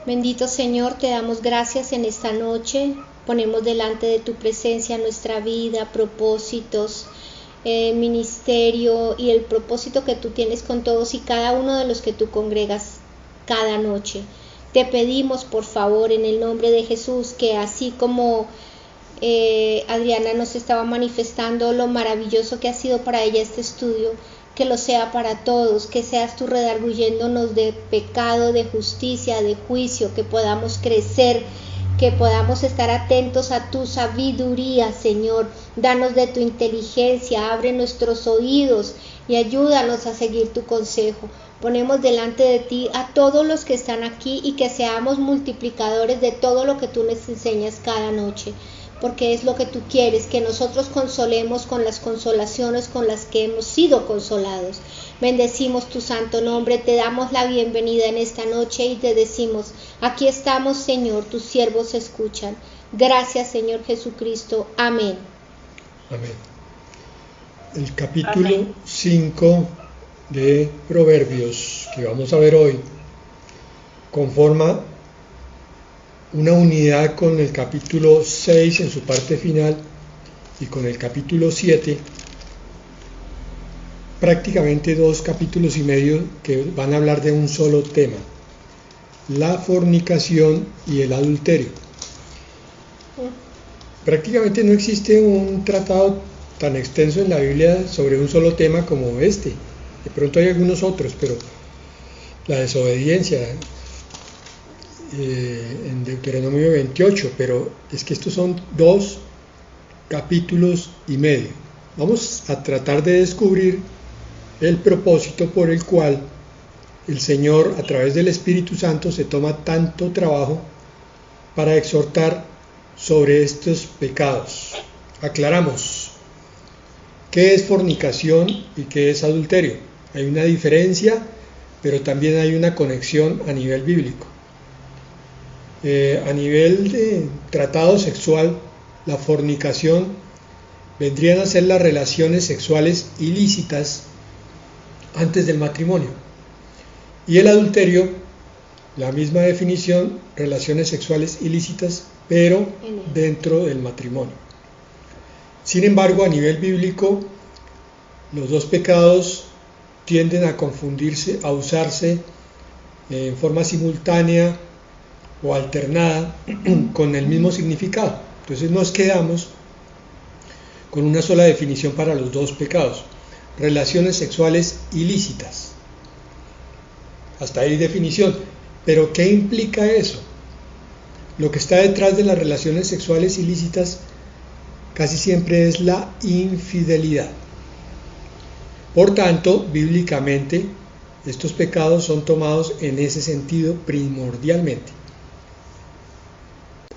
Bendito Señor, te damos gracias en esta noche. Ponemos delante de tu presencia nuestra vida, propósitos, ministerio y el propósito que tú tienes con todos y cada uno de los que tú congregas cada noche. Te pedimos, por favor, en el nombre de Jesús, que así como Adriana nos estaba manifestando lo maravilloso que ha sido para ella este estudio, que lo sea para todos, que seas tú redarguyéndonos de pecado, de justicia, de juicio, que podamos crecer, que podamos estar atentos a tu sabiduría, Señor. Danos de tu inteligencia, abre nuestros oídos y ayúdanos a seguir tu consejo. Ponemos delante de ti a todos los que están aquí y que seamos multiplicadores de todo lo que tú nos enseñas cada noche, porque es lo que tú quieres, que nosotros consolemos con las consolaciones con las que hemos sido consolados. Bendecimos tu santo nombre, te damos la bienvenida en esta noche y te decimos, aquí estamos, Señor, tus siervos escuchan. Gracias, Señor Jesucristo. Amén. Amén. El capítulo 5 de Proverbios que vamos a ver hoy conforma una unidad con el capítulo 6 en su parte final y con el capítulo 7, prácticamente 2 capítulos y medio que van a hablar de un solo tema: la fornicación y el adulterio. Prácticamente no existe un tratado tan extenso en la Biblia sobre un solo tema como este. De pronto hay algunos otros, pero la desobediencia en Deuteronomio 28, pero es que estos son 2 capítulos y medio. Vamos a tratar de descubrir el propósito por el cual el Señor, a través del Espíritu Santo, se toma tanto trabajo para exhortar sobre estos pecados. Aclaramos, ¿qué es fornicación y qué es adulterio? Hay una diferencia, pero también hay una conexión a nivel bíblico. A nivel de tratado sexual, la fornicación vendrían a ser las relaciones sexuales ilícitas antes del matrimonio. Y el adulterio, la misma definición, relaciones sexuales ilícitas, pero dentro del matrimonio. Sin embargo, a nivel bíblico, los dos pecados tienden a confundirse, a usarse en forma simultánea o alternada con el mismo significado. Entonces nos quedamos con una sola definición para los dos pecados: relaciones sexuales ilícitas. Hasta ahí definición. Pero ¿qué implica eso? Lo que está detrás de las relaciones sexuales ilícitas casi siempre es la infidelidad. Por tanto, bíblicamente, estos pecados son tomados en ese sentido primordialmente,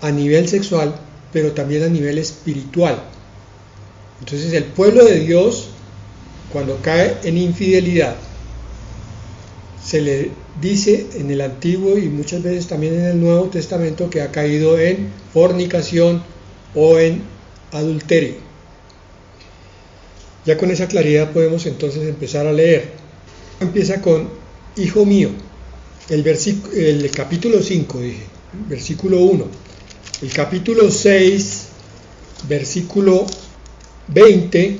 a nivel sexual, pero también a nivel espiritual. Entonces, el pueblo de Dios, cuando cae en infidelidad, se le dice en el Antiguo y muchas veces también en el Nuevo Testamento que ha caído en fornicación o en adulterio. Ya con esa claridad podemos entonces empezar a leer. Empieza con hijo mío, el capítulo 5, versículo 1. El capítulo 6, versículo 20,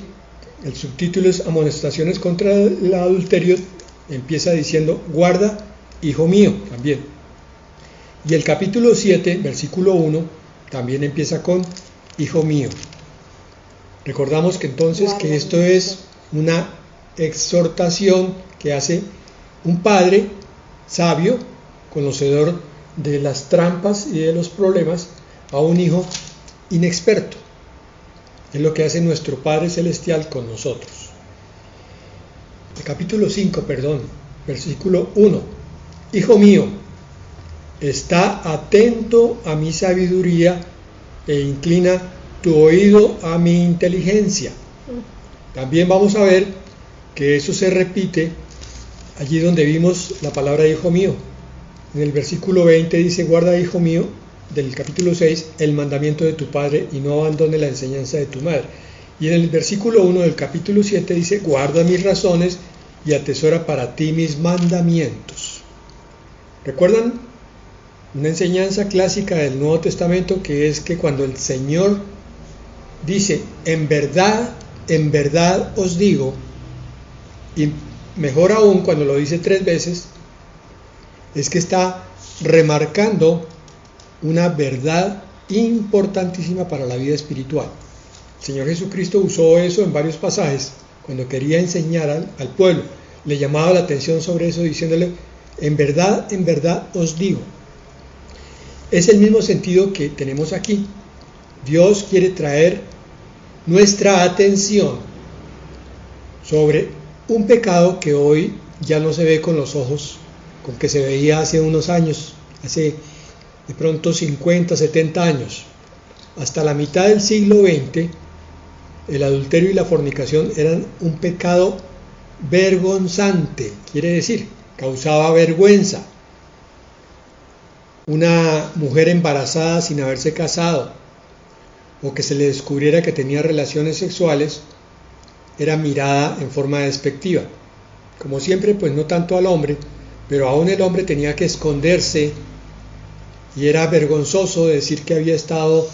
el subtítulo es amonestaciones contra el adulterio, empieza diciendo guarda, hijo mío, también. Y el capítulo 7, versículo 1, también empieza con hijo mío. Recordamos que entonces que esto es una exhortación que hace un padre sabio, conocedor de las trampas y de los problemas, a un hijo inexperto. Es lo que hace nuestro Padre Celestial con nosotros. El capítulo 5, versículo 1. Hijo mío, está atento a mi sabiduría e inclina tu oído a mi inteligencia. También vamos a ver que eso se repite allí donde vimos la palabra hijo mío. En el versículo 20 dice, guarda, hijo mío, del capítulo 6, el mandamiento de tu padre y no abandone la enseñanza de tu madre. Y en el versículo 1 del capítulo 7 dice, guarda mis razones y atesora para ti mis mandamientos. ¿Recuerdan Una enseñanza clásica del Nuevo Testamento, que es que cuando el Señor dice, en verdad os digo, y mejor aún cuando lo dice 3 veces, es que está remarcando una verdad importantísima para la vida espiritual. El Señor Jesucristo usó eso en varios pasajes cuando quería enseñar al pueblo. Le llamaba la atención sobre eso diciéndole, en verdad os digo. Es el mismo sentido que tenemos aquí. Dios quiere traer nuestra atención sobre un pecado que hoy ya no se ve con los ojos con que se veía hace unos años, hace de pronto 50, 70 años. Hasta la mitad del siglo XX, el adulterio y la fornicación eran un pecado vergonzante, quiere decir, causaba vergüenza. Una mujer embarazada sin haberse casado, o que se le descubriera que tenía relaciones sexuales, era mirada en forma despectiva. Como siempre, pues no tanto al hombre, pero aún el hombre tenía que esconderse y era vergonzoso decir que había estado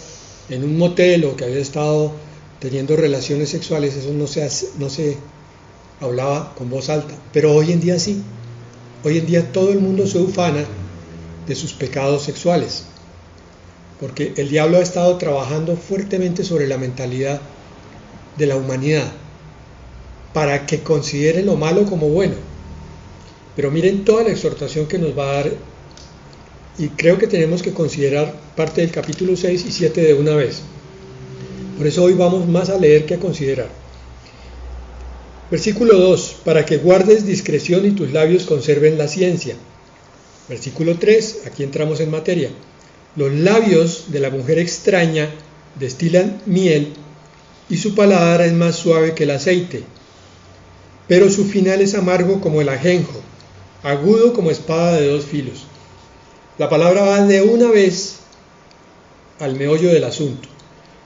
en un motel o que había estado teniendo relaciones sexuales. Eso no se hablaba con voz alta, pero hoy en día sí. Hoy en día todo el mundo se ufana de sus pecados sexuales, porque el diablo ha estado trabajando fuertemente sobre la mentalidad de la humanidad para que considere lo malo como bueno. Pero miren toda la exhortación que nos va a dar, y creo que tenemos que considerar parte del capítulo 6 y 7 de una vez. Por eso hoy vamos más a leer que a considerar. Versículo 2, para que guardes discreción y tus labios conserven la ciencia. Versículo 3, aquí entramos en materia. Los labios de la mujer extraña destilan miel y su paladar es más suave que el aceite, pero su final es amargo como el ajenjo, agudo como espada de 2 filos. La palabra va de una vez al meollo del asunto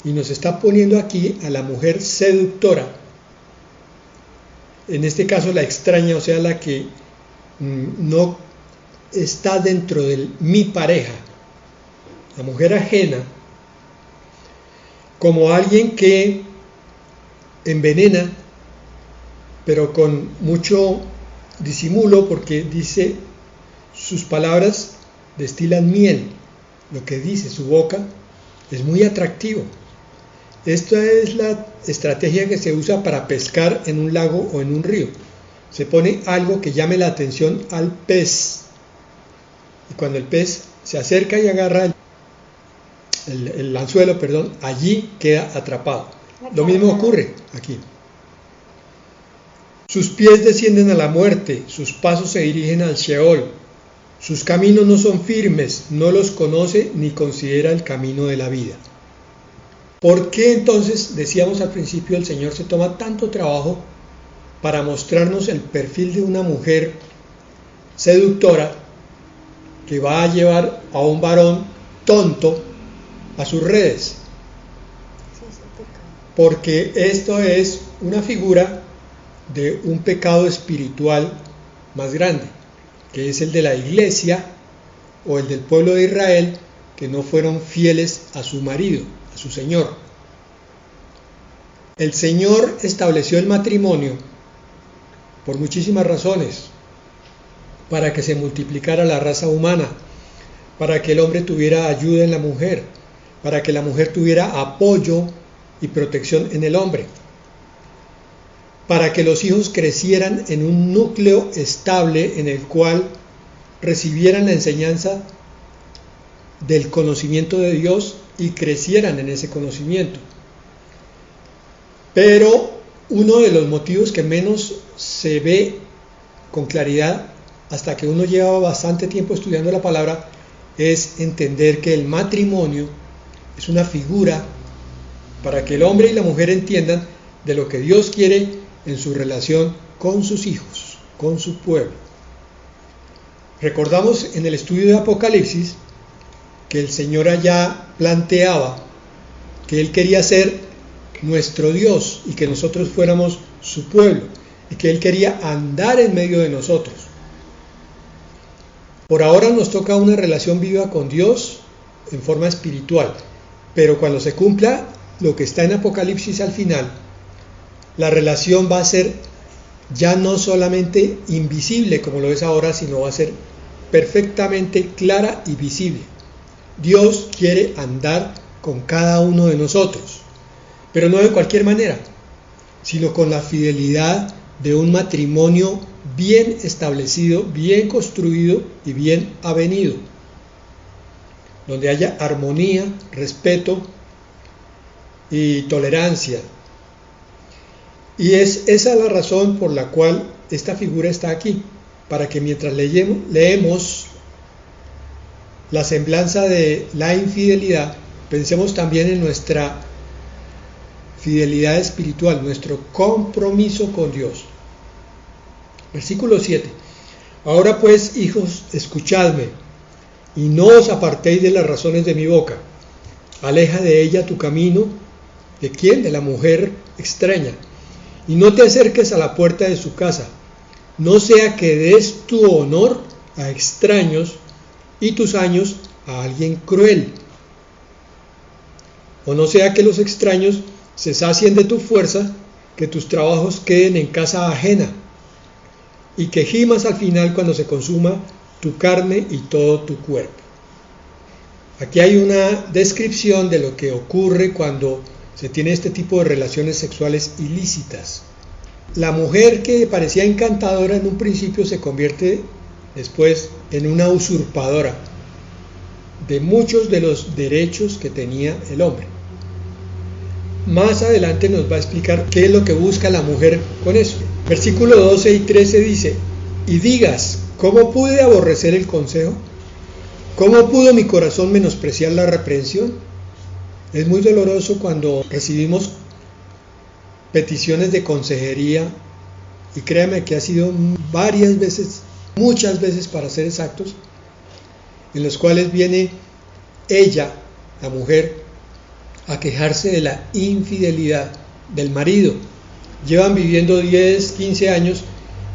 y nos está poniendo aquí a la mujer seductora, en este caso la extraña, o sea, la que no está dentro de mi pareja, la mujer ajena, como alguien que envenena, pero con mucho disimulo, porque dice, sus palabras destilan miel, lo que dice su boca es muy atractivo. Esta es la estrategia que se usa para pescar en un lago o en un río. Se pone algo que llame la atención al pez, y cuando el pez se acerca y agarra el anzuelo, allí queda atrapado. Lo mismo ocurre aquí. Sus pies descienden a la muerte, sus pasos se dirigen al Sheol, sus caminos no son firmes, no los conoce ni considera el camino de la vida. ¿Por qué entonces, decíamos al principio, el Señor se toma tanto trabajo para mostrarnos el perfil de una mujer seductora que va a llevar a un varón tonto a sus redes? Porque esto es una figura de un pecado espiritual más grande, que es el de la iglesia o el del pueblo de Israel, que no fueron fieles a su marido, a su Señor. El Señor estableció el matrimonio por muchísimas razones, para que se multiplicara la raza humana, para que el hombre tuviera ayuda en la mujer, para que la mujer tuviera apoyo y protección en el hombre, para que los hijos crecieran en un núcleo estable en el cual recibieran la enseñanza del conocimiento de Dios y crecieran en ese conocimiento. Pero uno de los motivos que menos se ve con claridad hasta que uno lleva bastante tiempo estudiando la palabra es entender que el matrimonio es una figura para que el hombre y la mujer entiendan de lo que Dios quiere en su relación con sus hijos, con su pueblo. Recordamos en el estudio de Apocalipsis que el Señor allá planteaba que Él quería ser nuestro Dios y que nosotros fuéramos su pueblo y que Él quería andar en medio de nosotros. Por ahora nos toca una relación viva con Dios en forma espiritual, pero cuando se cumpla lo que está en Apocalipsis al final, la relación va a ser ya no solamente invisible como lo es ahora, sino va a ser perfectamente clara y visible. Dios quiere andar con cada uno de nosotros, pero no de cualquier manera, sino con la fidelidad de un matrimonio bien establecido, bien construido y bien avenido, donde haya armonía, respeto y tolerancia. Y es esa la razón por la cual esta figura está aquí, para que mientras leemos la semblanza de la infidelidad, pensemos también en nuestra fidelidad espiritual, nuestro compromiso con Dios. Versículo 7. Ahora pues, hijos, escuchadme, y no os apartéis de las razones de mi boca. Aleja de ella tu camino. ¿De quién? De la mujer extraña. Y no te acerques a la puerta de su casa, no sea que des tu honor a extraños y tus años a alguien cruel. O no sea que los extraños se sacien de tu fuerza, que tus trabajos queden en casa ajena, y que gimas al final cuando se consuma tu carne y todo tu cuerpo. Aquí hay una descripción de lo que ocurre cuando se tiene este tipo de relaciones sexuales ilícitas. La mujer que parecía encantadora en un principio se convierte después en una usurpadora de muchos de los derechos que tenía el hombre. Más adelante nos va a explicar qué es lo que busca la mujer con eso. Versículo 12 y 13 dice: y digas, ¿cómo pude aborrecer el consejo? ¿Cómo pudo mi corazón menospreciar la reprensión? Es muy doloroso cuando recibimos peticiones de consejería, y créame que ha sido varias veces, muchas veces para ser exactos, en los cuales viene ella, la mujer, a quejarse de la infidelidad del marido. Llevan viviendo 10, 15 años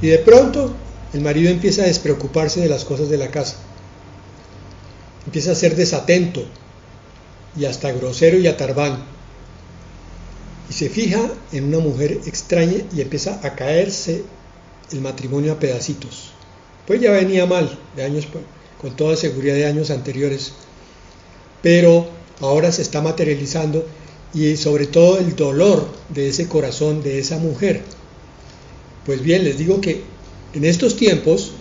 y de pronto el marido empieza a despreocuparse de las cosas de la casa. Empieza a ser desatento y hasta grosero y atarbán. Y se fija en una mujer extraña y empieza a caerse el matrimonio a pedacitos. Pues ya venía mal de años, con toda seguridad, de años anteriores, pero ahora se está materializando, y sobre todo el dolor de ese corazón de esa mujer. Pues bien, les digo que en estos tiempos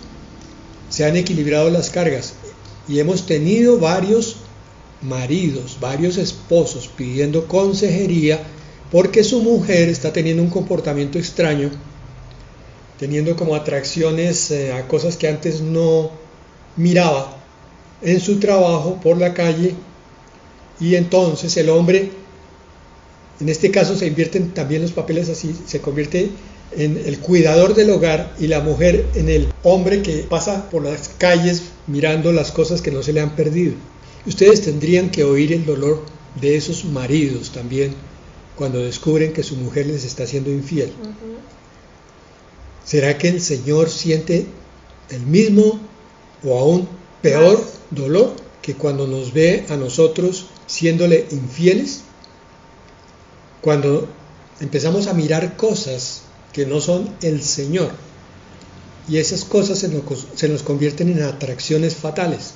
se han equilibrado las cargas y hemos tenido varios maridos, varios esposos pidiendo consejería porque su mujer está teniendo un comportamiento extraño, teniendo como atracciones a cosas que antes no miraba en su trabajo, por la calle, y entonces el hombre, en este caso se invierten también los papeles así, se convierte en el cuidador del hogar y la mujer en el hombre que pasa por las calles mirando las cosas que no se le han perdido. Ustedes tendrían que oír el dolor de esos maridos también cuando descubren que su mujer les está siendo infiel. ¿Será que el Señor siente el mismo o aún peor dolor que cuando nos ve a nosotros siéndole infieles? Cuando empezamos a mirar cosas que no son el Señor, y esas cosas se nos convierten en atracciones fatales.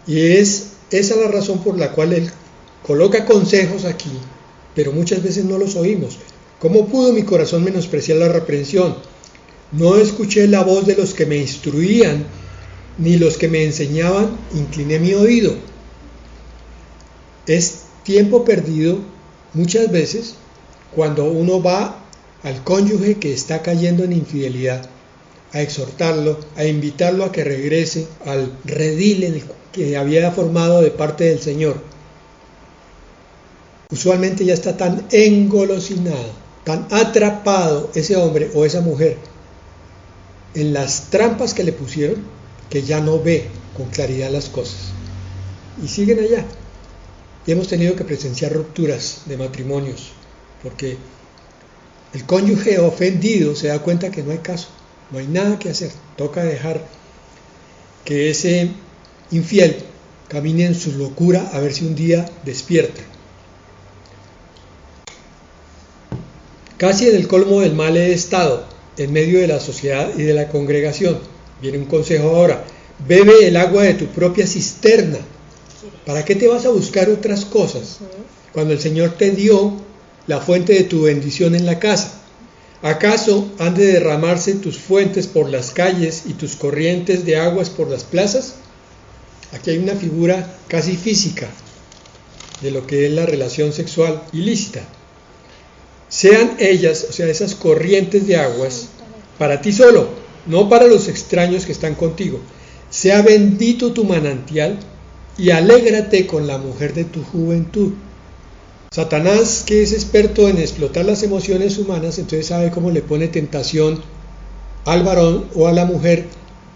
Y es esa la razón por la cual Él coloca consejos aquí, pero muchas veces no los oímos. ¿Cómo pudo mi corazón menospreciar la reprensión? No escuché la voz de los que me instruían, ni los que me enseñaban, incliné mi oído. Es tiempo perdido muchas veces cuando uno va al cónyuge que está cayendo en infidelidad, a exhortarlo, a invitarlo a que regrese al redil que había formado de parte del Señor. Usualmente ya está tan engolosinado, tan atrapado ese hombre o esa mujer en las trampas que le pusieron, que ya no ve con claridad las cosas. Y siguen allá. Y hemos tenido que presenciar rupturas de matrimonios, porque el cónyuge ofendido se da cuenta que no hay caso, no hay nada que hacer, toca dejar que ese infiel camine en su locura a ver si un día despierta. Casi en el colmo del mal he estado, en medio de la sociedad y de la congregación. Viene un consejo ahora: bebe el agua de tu propia cisterna. ¿Para qué te vas a buscar otras cosas cuando el Señor te dio la fuente de tu bendición en la casa? ¿Acaso han de derramarse tus fuentes por las calles y tus corrientes de aguas por las plazas? Aquí hay una figura casi física de lo que es la relación sexual ilícita. Sean ellas, o sea, esas corrientes de aguas, para ti solo, no para los extraños que están contigo. Sea bendito tu manantial y alégrate con la mujer de tu juventud. Satanás, que es experto en explotar las emociones humanas, entonces sabe cómo le pone tentación al varón o a la mujer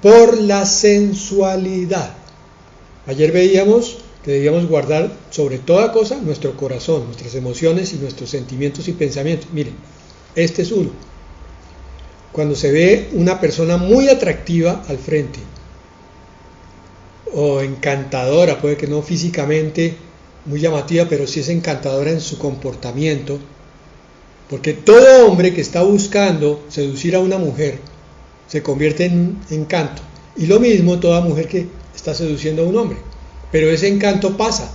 por la sensualidad. Ayer veíamos que debíamos guardar sobre toda cosa nuestro corazón, nuestras emociones y nuestros sentimientos y pensamientos. Miren, este es uno. Cuando se ve una persona muy atractiva al frente, o encantadora, puede que no físicamente muy llamativa, pero sí es encantadora en su comportamiento, porque todo hombre que está buscando seducir a una mujer se convierte en un encanto, y lo mismo toda mujer que está seduciendo a un hombre, pero ese encanto pasa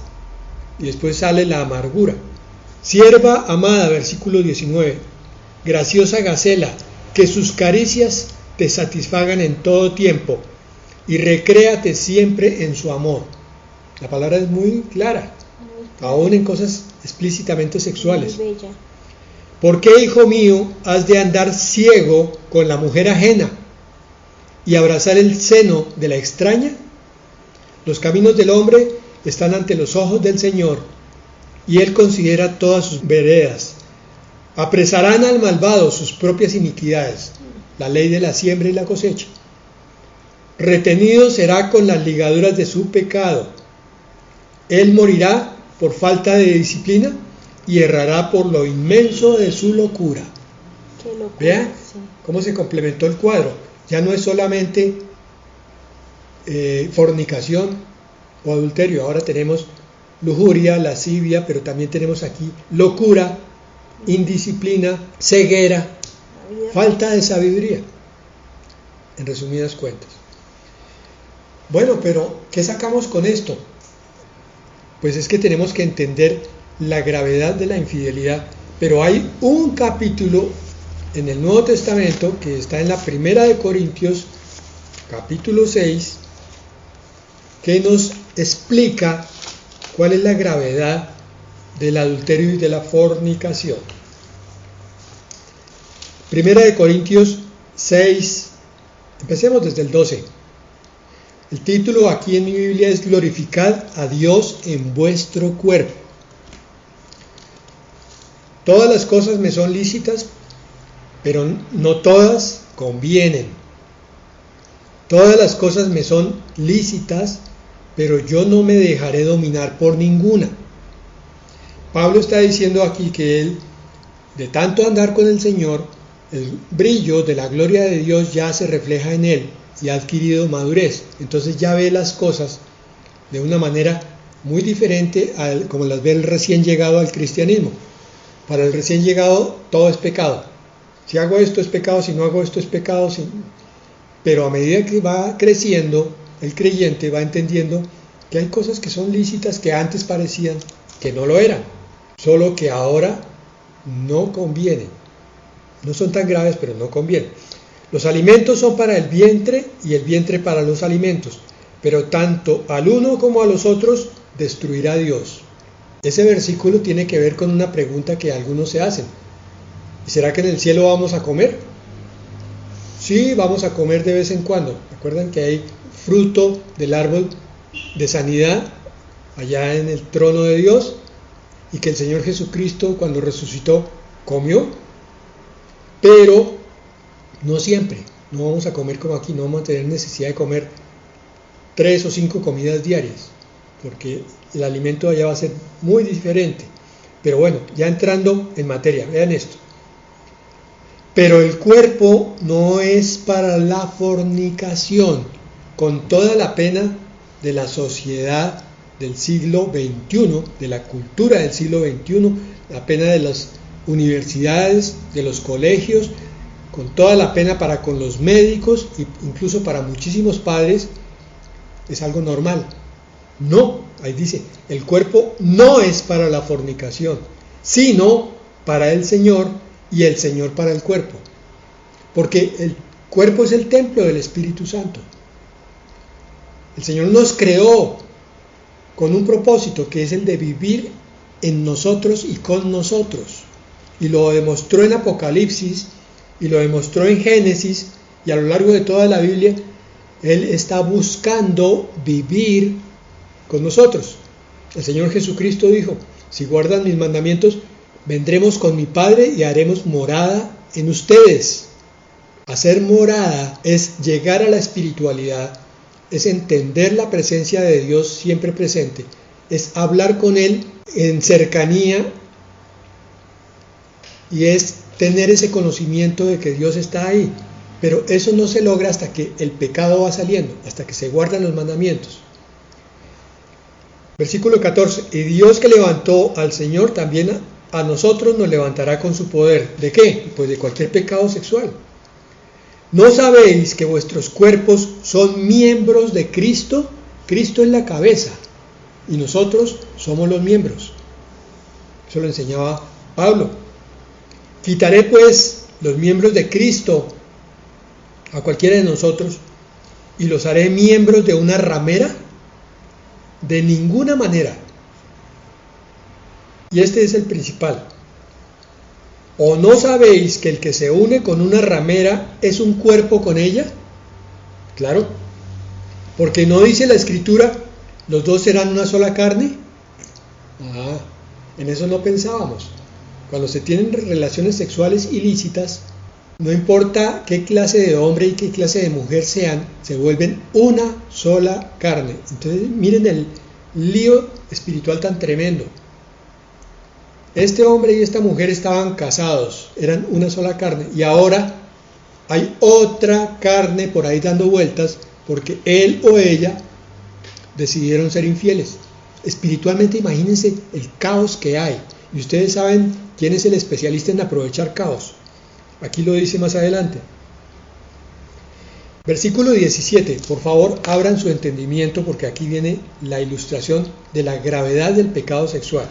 y después sale la amargura. Sierva amada, versículo 19, graciosa Gacela, que sus caricias te satisfagan en todo tiempo y recréate siempre en su amor. La palabra es muy clara, aún en cosas explícitamente sexuales. ¿Por qué, hijo mío, has de andar ciego con la mujer ajena y abrazar el seno de la extraña? Los caminos del hombre están ante los ojos del Señor, y Él considera todas sus veredas. Apresarán al malvado sus propias iniquidades, la ley de la siembra y la cosecha. Retenido será con las ligaduras de su pecado. Él morirá por falta de disciplina y errará por lo inmenso de su locura. Vean cómo se complementó el cuadro. Ya no es solamente fornicación o adulterio, ahora tenemos lujuria, lascivia, pero también tenemos aquí locura, indisciplina, ceguera, falta de sabiduría, en resumidas cuentas. Bueno, pero ¿qué sacamos con esto? Pues es que tenemos que entender la gravedad de la infidelidad, pero hay un capítulo en el Nuevo Testamento que está en la Primera de Corintios, capítulo 6, que nos explica cuál es la gravedad del adulterio y de la fornicación. Primera de Corintios 6, empecemos desde el 12. El título aquí en mi Biblia es Glorificad a Dios en vuestro cuerpo. Todas las cosas me son lícitas, pero no todas convienen. Todas las cosas me son lícitas, pero yo no me dejaré dominar por ninguna. Pablo está diciendo aquí que él, de tanto andar con el Señor, el brillo de la gloria de Dios ya se refleja en él y ha adquirido madurez. Entonces ya ve las cosas de una manera muy diferente a como las ve el recién llegado al cristianismo. Para el recién llegado todo es pecado. Si hago esto es pecado, si no hago esto es pecado. Pero a medida que va creciendo, el creyente va entendiendo que hay cosas que son lícitas que antes parecían que no lo eran, solo que ahora no convienen. No son tan graves, pero no convienen. Los alimentos son para el vientre y el vientre para los alimentos, pero tanto al uno como a los otros destruirá Dios. Ese versículo tiene que ver con una pregunta que algunos se hacen. ¿Y será que en el cielo vamos a comer? Sí, vamos a comer de vez en cuando. ¿Recuerdan que hay fruto del árbol de sanidad allá en el trono de Dios? Y que el Señor Jesucristo, cuando resucitó, comió. Pero no siempre. No vamos a comer como aquí. No vamos a tener necesidad de comer 3 o 5 comidas diarias, porque el alimento allá va a ser muy diferente. Pero bueno, ya entrando en materia, vean esto. Pero el cuerpo no es para la fornicación, con toda la pena de la sociedad del siglo XXI, de la cultura del siglo XXI, la pena de las universidades, de los colegios, con toda la pena para con los médicos e incluso para muchísimos padres, es algo normal. No, ahí dice, el cuerpo no es para la fornicación, sino para el Señor y el Señor para el cuerpo. Porque el cuerpo es el templo del Espíritu Santo. El Señor nos creó con un propósito que es el de vivir en nosotros y con nosotros. Y lo demostró en Apocalipsis y lo demostró en Génesis, y a lo largo de toda la Biblia Él está buscando vivir con nosotros. El Señor Jesucristo dijo: si guardan mis mandamientos, vendremos con mi Padre y haremos morada en ustedes. Hacer morada es llegar a la espiritualidad, es entender la presencia de Dios siempre presente, es hablar con Él en cercanía y es tener ese conocimiento de que Dios está ahí. Pero eso no se logra hasta que el pecado va saliendo, hasta que se guardan los mandamientos. Versículo 14. Y Dios que levantó al Señor, también a nosotros nos levantará con su poder. ¿De qué? Pues de cualquier pecado sexual. ¿No sabéis que vuestros cuerpos son miembros de Cristo? Cristo es la cabeza y nosotros somos los miembros. Eso lo enseñaba Pablo. Quitaré pues los miembros de Cristo a cualquiera de nosotros y los haré miembros de una ramera. De ninguna manera. Y este es el principal. ¿O no sabéis que el que se une con una ramera es un cuerpo con ella? Claro, porque no dice la Escritura, los dos serán una sola carne. En eso no pensábamos. Cuando se tienen relaciones sexuales ilícitas, no importa qué clase de hombre y qué clase de mujer sean, se vuelven una sola carne. Entonces miren el lío espiritual tan tremendo. Este hombre y esta mujer estaban casados, eran una sola carne, y ahora hay otra carne por ahí dando vueltas porque él o ella decidieron ser infieles. Espiritualmente, imagínense el caos que hay, y ustedes saben quién es el especialista en aprovechar caos. Aquí lo dice más adelante. Versículo 17, por favor abran su entendimiento porque aquí viene la ilustración de la gravedad del pecado sexual.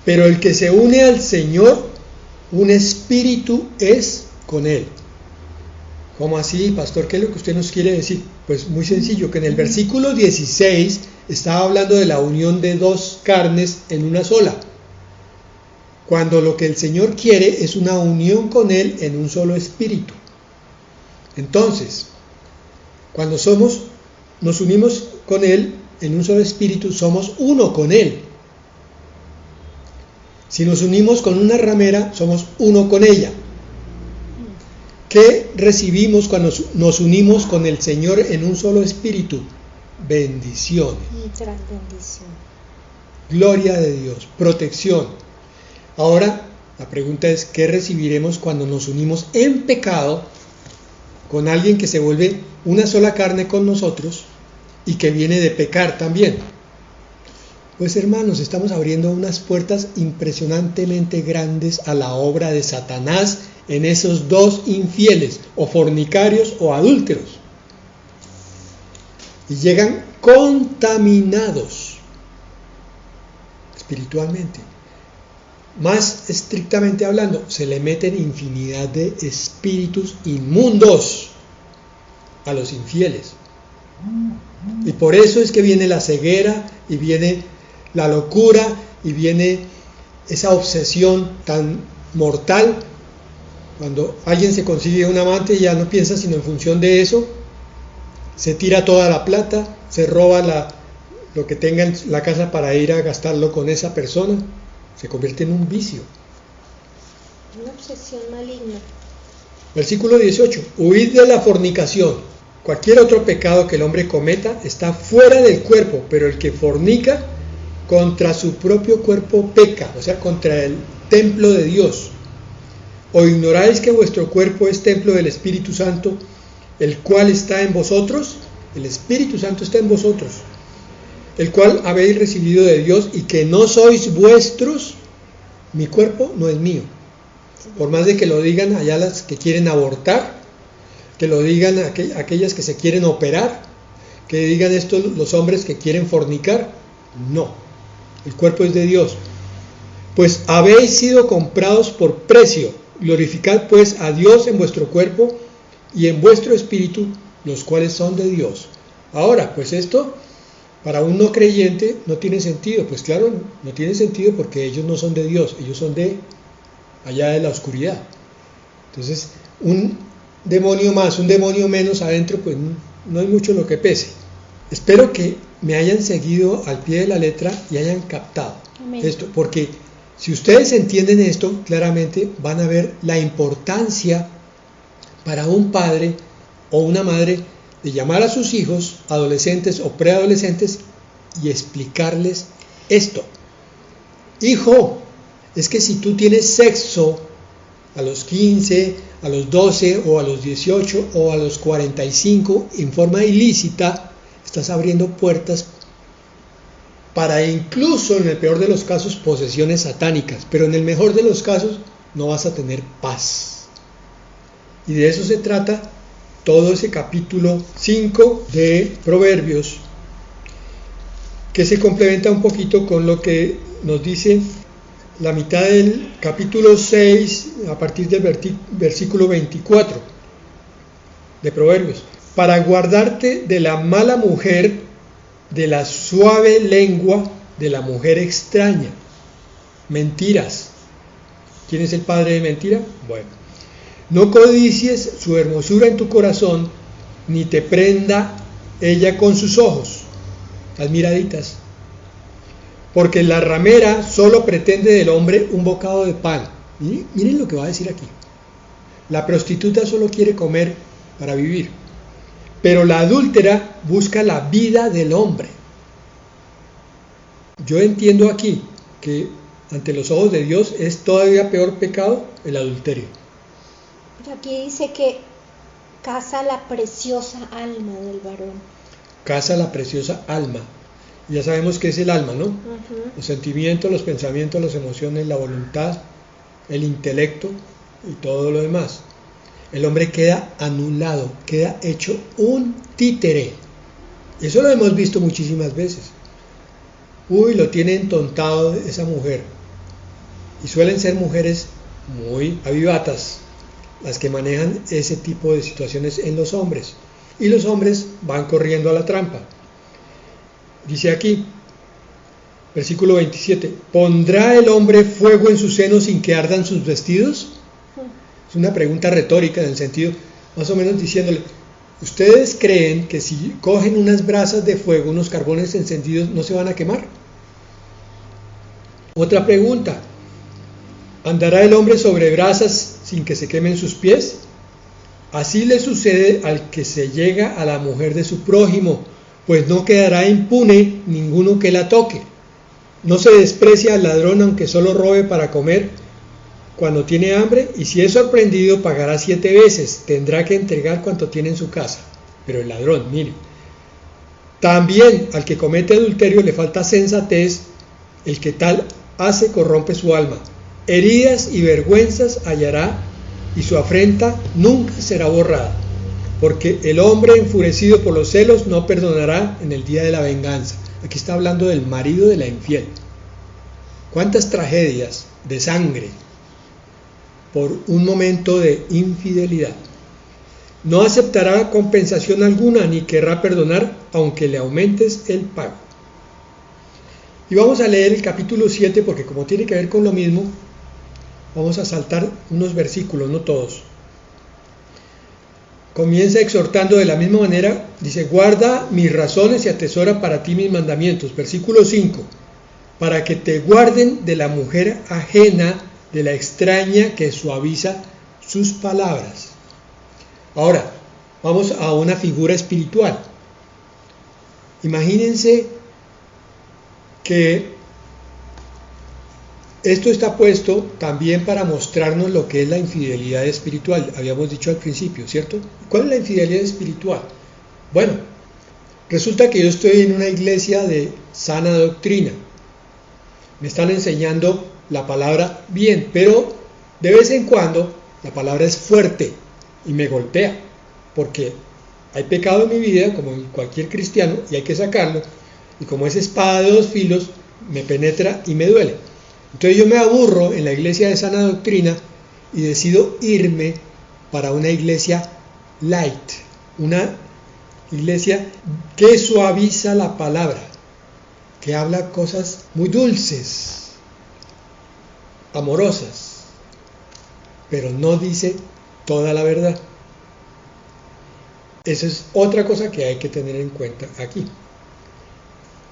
Pero el que se une al Señor, un espíritu es con Él. ¿Cómo así, pastor? ¿Qué es lo que usted nos quiere decir? Pues muy sencillo, que en el versículo 16 estaba hablando de la unión de dos carnes en una sola. Cuando lo que el Señor quiere es una unión con Él en un solo espíritu. Entonces, cuando nos unimos con Él en un solo espíritu, somos uno con Él. Si nos unimos con una ramera, somos uno con ella. ¿Qué recibimos cuando nos unimos con el Señor en un solo espíritu? Bendiciones. Y tras bendición. Gloria de Dios, protección. Ahora, la pregunta es, ¿qué recibiremos cuando nos unimos en pecado con alguien que se vuelve una sola carne con nosotros y que viene de pecar también? Pues hermanos, estamos abriendo unas puertas impresionantemente grandes a la obra de Satanás en esos dos infieles, o fornicarios o adúlteros. Y llegan contaminados espiritualmente. Más estrictamente hablando, se le meten infinidad de espíritus inmundos a los infieles. Y por eso es que viene la ceguera y viene la locura y viene esa obsesión tan mortal. Cuando alguien se consigue un amante, ya no piensa sino en función de eso, se tira toda la plata, se roba lo que tenga en la casa para ir a gastarlo con esa persona, se convierte en un vicio. Una obsesión maligna. Versículo 18, huid de la fornicación. Cualquier otro pecado que el hombre cometa está fuera del cuerpo, pero el que fornica contra su propio cuerpo peca, o sea, contra el templo de Dios. ¿O ignoráis que vuestro cuerpo es templo del Espíritu Santo, el cual está en vosotros, el Espíritu Santo está en vosotros, el cual habéis recibido de Dios y que no sois vuestros, mi cuerpo no es mío. Por más de que lo digan allá las que quieren abortar, que lo digan aquellas que se quieren operar, que digan esto los hombres que quieren fornicar, no, el cuerpo es de Dios. Pues habéis sido comprados por precio, glorificad pues a Dios en vuestro cuerpo y en vuestro espíritu, los cuales son de Dios. Ahora, pues esto para un no creyente no tiene sentido. Pues claro, no tiene sentido porque ellos no son de Dios, ellos son de allá de la oscuridad. Entonces, un demonio más, un demonio menos adentro, pues no hay mucho lo que pese. Espero que me hayan seguido al pie de la letra y hayan captado esto, porque si ustedes entienden esto, claramente van a ver la importancia para un padre o una madre de llamar a sus hijos, adolescentes o preadolescentes, y explicarles esto. Hijo, es que si tú tienes sexo a los 15, a los 12 o a los 18 o a los 45 en forma ilícita, estás abriendo puertas para incluso, en el peor de los casos, posesiones satánicas, pero en el mejor de los casos no vas a tener paz. Y de eso se trata todo ese capítulo 5 de Proverbios, que se complementa un poquito con lo que nos dice la mitad del capítulo 6, a partir del versículo 24 de Proverbios. Para guardarte de la mala mujer, de la suave lengua de la mujer extraña. Mentiras. ¿Quién es el padre de mentira? Bueno. No codicies su hermosura en tu corazón, ni te prenda ella con sus ojos. Las miraditas. Porque la ramera solo pretende del hombre un bocado de pan. Miren lo que va a decir aquí. La prostituta solo quiere comer para vivir. Pero la adúltera busca la vida del hombre. Yo entiendo aquí que ante los ojos de Dios es todavía peor pecado el adulterio. Pero aquí dice que caza la preciosa alma del varón. Caza la preciosa alma. Ya sabemos qué es el alma, ¿no? Uh-huh. Los sentimientos, los pensamientos, las emociones, la voluntad, el intelecto y todo lo demás. El hombre queda anulado, queda hecho un títere. Eso lo hemos visto muchísimas veces. Uy, lo tiene entontado esa mujer. Y suelen ser mujeres muy avivatas las que manejan ese tipo de situaciones en los hombres. Y los hombres van corriendo a la trampa. Dice aquí, versículo 27, ¿pondrá el hombre fuego en su seno sin que ardan sus vestidos? Es una pregunta retórica en el sentido, más o menos diciéndole, ¿ustedes creen que si cogen unas brasas de fuego, unos carbones encendidos, no se van a quemar? Otra pregunta, ¿andará el hombre sobre brasas sin que se quemen sus pies? Así le sucede al que se llega a la mujer de su prójimo, pues no quedará impune ninguno que la toque. No se desprecia al ladrón aunque solo robe para comer cuando tiene hambre, y si es sorprendido pagará 7 veces, tendrá que entregar cuanto tiene en su casa. Pero el ladrón, mire, también al que comete adulterio le falta sensatez, el que tal hace corrompe su alma. Heridas y vergüenzas hallará, y su afrenta nunca será borrada, porque el hombre enfurecido por los celos no perdonará en el día de la venganza. Aquí está hablando del marido de la infiel. ¿Cuántas tragedias de sangre por un momento de infidelidad? No aceptará compensación alguna ni querrá perdonar aunque le aumentes el pago. Y vamos a leer el capítulo 7 porque como tiene que ver con lo mismo, vamos a saltar unos versículos, no todos. Comienza exhortando de la misma manera, dice, guarda mis razones y atesora para ti mis mandamientos. Versículo 5, para que te guarden de la mujer ajena, de la extraña que suaviza sus palabras. Ahora, vamos a una figura espiritual. Imagínense que esto está puesto también para mostrarnos lo que es la infidelidad espiritual. Habíamos dicho al principio, ¿cierto? ¿Cuál es la infidelidad espiritual? Bueno, Resulta que yo estoy en una iglesia de sana doctrina. Me están enseñando la palabra bien, pero de vez en cuando la palabra es fuerte y me golpea, porque hay pecado en mi vida, como en cualquier cristiano, y hay que sacarlo, y como es espada de dos filos, me penetra y me duele. Entonces yo me aburro en la iglesia de sana doctrina y decido irme para una iglesia light, una iglesia que suaviza la palabra, que habla cosas muy dulces, amorosas, pero no dice toda la verdad. Esa es otra cosa que hay que tener en cuenta aquí.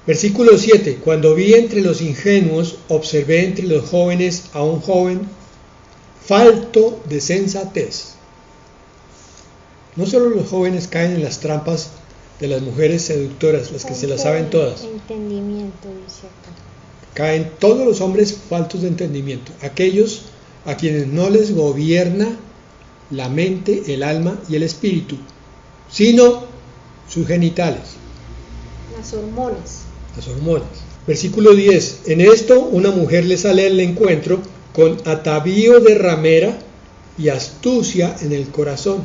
Versículo 7. Cuando vi entre los ingenuos, observé entre los jóvenes a un joven falto de sensatez. No solo los jóvenes caen en las trampas de las mujeres seductoras, las que se las saben todas. Entendimiento, dice acá. Caen todos los hombres faltos de entendimiento, aquellos a quienes no les gobierna la mente, el alma y el espíritu, sino sus genitales. Las hormonas. Versículo 10. En esto una mujer le sale al encuentro con atavío de ramera y astucia en el corazón.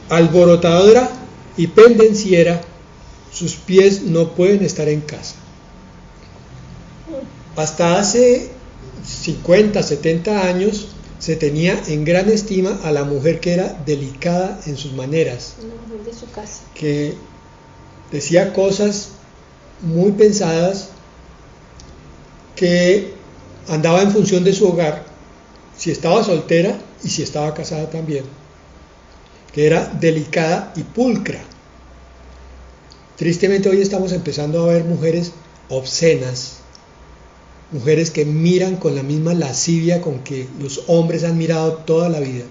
Alborotadora y pendenciera, sus pies no pueden estar en casa. Hasta hace 50, 70 años se tenía en gran estima a la mujer que era delicada en sus maneras. Una mujer de su casa. Que decía cosas muy pensadas, que andaba en función de su hogar, si estaba soltera y si estaba casada también, que era delicada y pulcra. Tristemente hoy estamos empezando a ver mujeres obscenas, mujeres que miran con la misma lascivia con que los hombres han mirado toda la vida,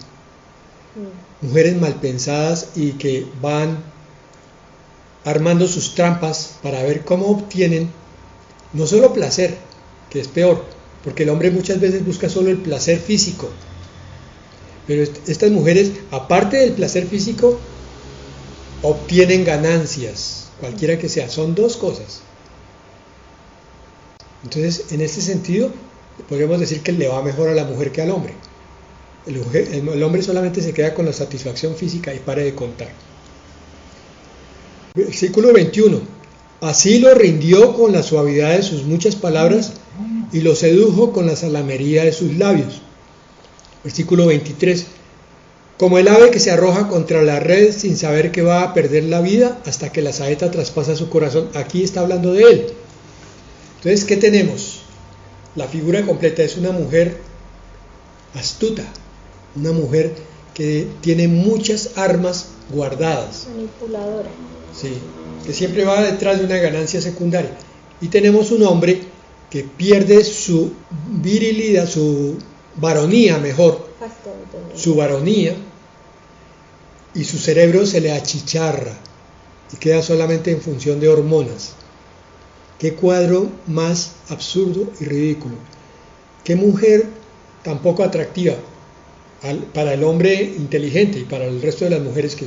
mujeres mal pensadas y que van armando sus trampas para ver cómo obtienen no solo placer, que es peor, porque el hombre muchas veces busca solo el placer físico, pero estas mujeres, aparte del placer físico, obtienen ganancias, cualquiera que sea. Son dos cosas. Entonces, en este sentido, podríamos decir que le va mejor a la mujer que al hombre. El hombre solamente se queda con la satisfacción física y pare de contar. Versículo 21. Así lo rindió con la suavidad de sus muchas palabras y lo sedujo con la salamería de sus labios. Versículo 23. Como el ave que se arroja contra la red sin saber que va a perder la vida hasta que la saeta traspasa su corazón. Aquí está hablando de él. Entonces, ¿qué tenemos? La figura completa es una mujer astuta, una mujer que tiene muchas armas guardadas. Manipuladora. Sí, que siempre va detrás de una ganancia secundaria. Y tenemos un hombre que pierde su virilidad, su varonía mejor, su varonía, y su cerebro se le achicharra y queda solamente en función de hormonas. Qué cuadro más absurdo y ridículo. Qué mujer tan poco atractiva para el hombre inteligente y para el resto de las mujeres que...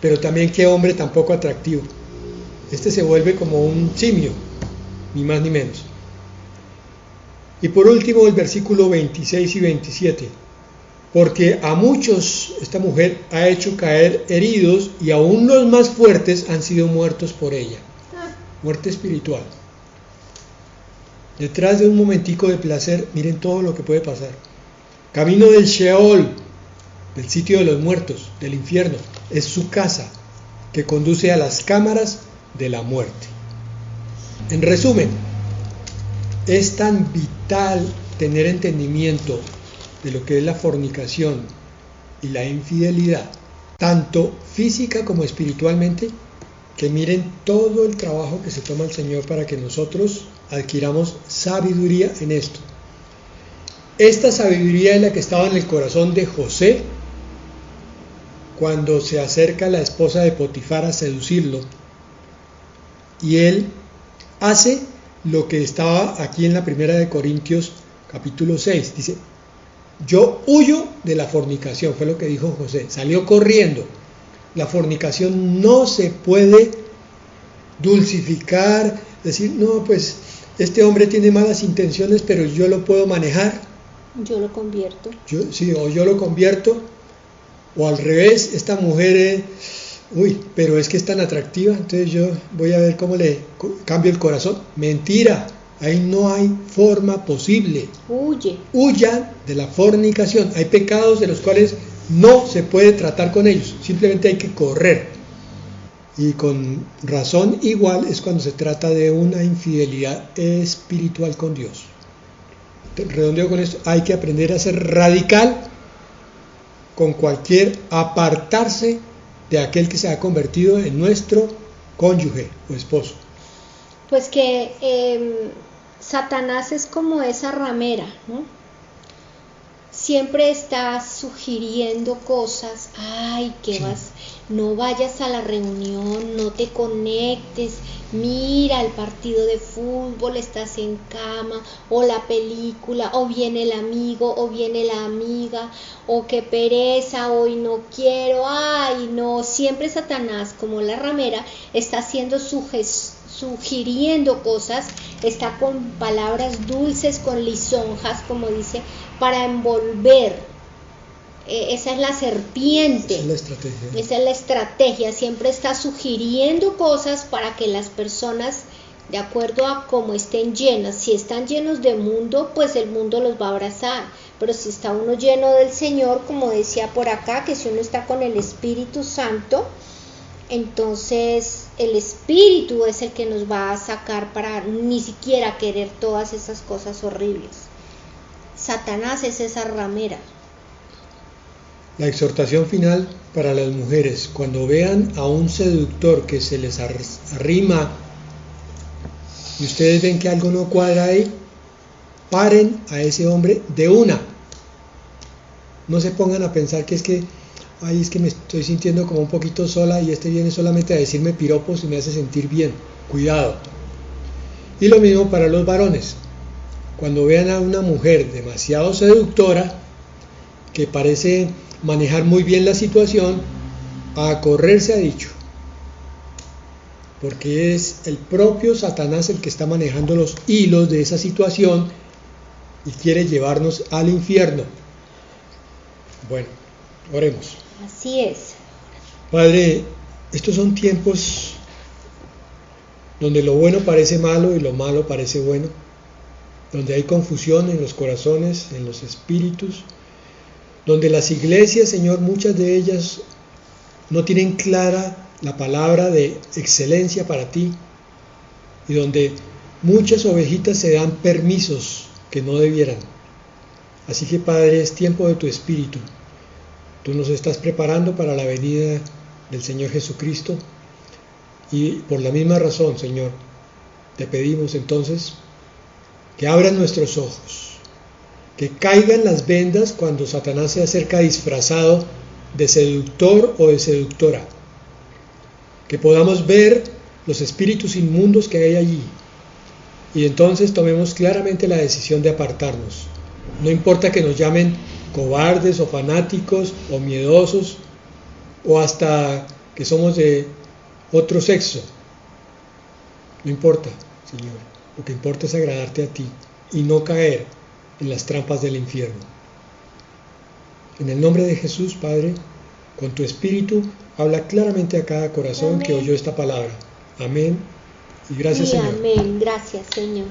Pero también qué hombre tan poco atractivo. Este se vuelve como un simio, ni más ni menos. Y por último el versículo 26 y 27. Porque a muchos esta mujer ha hecho caer heridos y aún los más fuertes han sido muertos por ella. Muerte espiritual. Detrás de un momentico de placer, miren todo lo que puede pasar. Camino del Sheol, del sitio de los muertos, del infierno, es su casa que conduce a las cámaras de la muerte. En resumen, es tan vital tener entendimiento de lo que es la fornicación y la infidelidad, tanto física como espiritualmente, que miren todo el trabajo que se toma el Señor para que nosotros adquiramos sabiduría en esto. Esta sabiduría es la que estaba en el corazón de José cuando se acerca la esposa de Potifar a seducirlo, y él hace lo que estaba aquí en la primera de Corintios capítulo 6, dice: yo huyo de la fornicación, fue lo que dijo José, salió corriendo. La fornicación no se puede dulcificar, decir, no, pues este hombre tiene malas intenciones, pero yo lo puedo manejar. Yo lo convierto. O yo lo convierto, o al revés, esta mujer, pero es que es tan atractiva, entonces yo voy a ver cómo le cambio el corazón. Mentira, ahí no hay forma posible. Huyan de la fornicación. Hay pecados de los cuales no se puede tratar con ellos, simplemente hay que correr. Y con razón igual es cuando se trata de una infidelidad espiritual con Dios. Redondeo con esto, hay que aprender a ser radical con cualquier apartarse de aquel que se ha convertido en nuestro cónyuge o esposo. Pues que Satanás es como esa ramera, ¿no? Siempre está sugiriendo cosas, no vayas a la reunión, no te conectes, mira el partido de fútbol, estás en cama, o la película, o viene el amigo, o viene la amiga, o qué pereza, hoy no quiero, siempre Satanás, como la ramera, está haciendo sugiriendo cosas, está con palabras dulces, con lisonjas, como dice, para envolver. Esa es la serpiente. Esa es la estrategia. Siempre está sugiriendo cosas para que las personas, de acuerdo a cómo estén llenas, si están llenos de mundo, pues el mundo los va a abrazar. Pero si está uno lleno del Señor, como decía por acá, que si uno está con el Espíritu Santo, entonces el Espíritu es el que nos va a sacar para ni siquiera querer todas esas cosas horribles. Satanás es esa ramera. La exhortación final para las mujeres: cuando vean a un seductor que se les arrima y ustedes ven que algo no cuadra ahí, paren a ese hombre de una. No se pongan a pensar que es que me estoy sintiendo como un poquito sola y este viene solamente a decirme piropos y me hace sentir bien. Cuidado. Y lo mismo para los varones. Cuando vean a una mujer demasiado seductora, que parece manejar muy bien la situación, a correr se ha dicho, porque es el propio Satanás el que está manejando los hilos de esa situación y quiere llevarnos al infierno. Bueno, oremos. Así es. Padre, estos son tiempos donde lo bueno parece malo y lo malo parece bueno, donde hay confusión en los corazones, en los espíritus, donde las iglesias, Señor, muchas de ellas no tienen clara la palabra de excelencia para ti, y donde muchas ovejitas se dan permisos que no debieran. Así que, Padre, es tiempo de tu Espíritu. Tú nos estás preparando para la venida del Señor Jesucristo, y por la misma razón, Señor, te pedimos entonces que abran nuestros ojos, que caigan las vendas cuando Satanás se acerca disfrazado de seductor o de seductora, que podamos ver los espíritus inmundos que hay allí, y entonces tomemos claramente la decisión de apartarnos. No importa que nos llamen cobardes o fanáticos o miedosos, o hasta que somos de otro sexo. No importa, Señor. Lo que importa es agradarte a ti y no caer en las trampas del infierno. En el nombre de Jesús, Padre, con tu Espíritu, habla claramente a cada corazón que oyó esta palabra. Amén. Y gracias, Señor. Amén. Gracias, Señor.